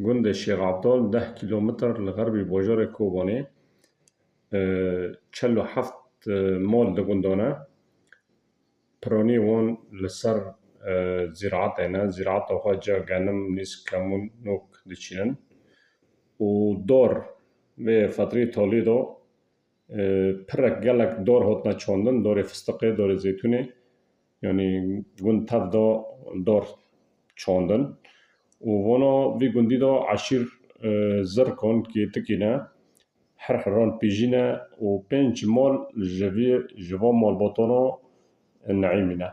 گوند شیخ عبدال 10 كيلومتر لغربي بوجر كوباني 47 مول دگوندانه پرونی وون لسر زراعت اینا زراعت آخوا جا گنم نیس کمون نوک دچینن و دور به فتره تولیدو پرک گلک دور هاتنا چاندن دور فستقه دور زیتونی yani gund tav da dor çandin û vana vî gundî da eşîr zirkan ki tikîne her heran pîjîne û 5 mal ji van malbatana Neîmî ne.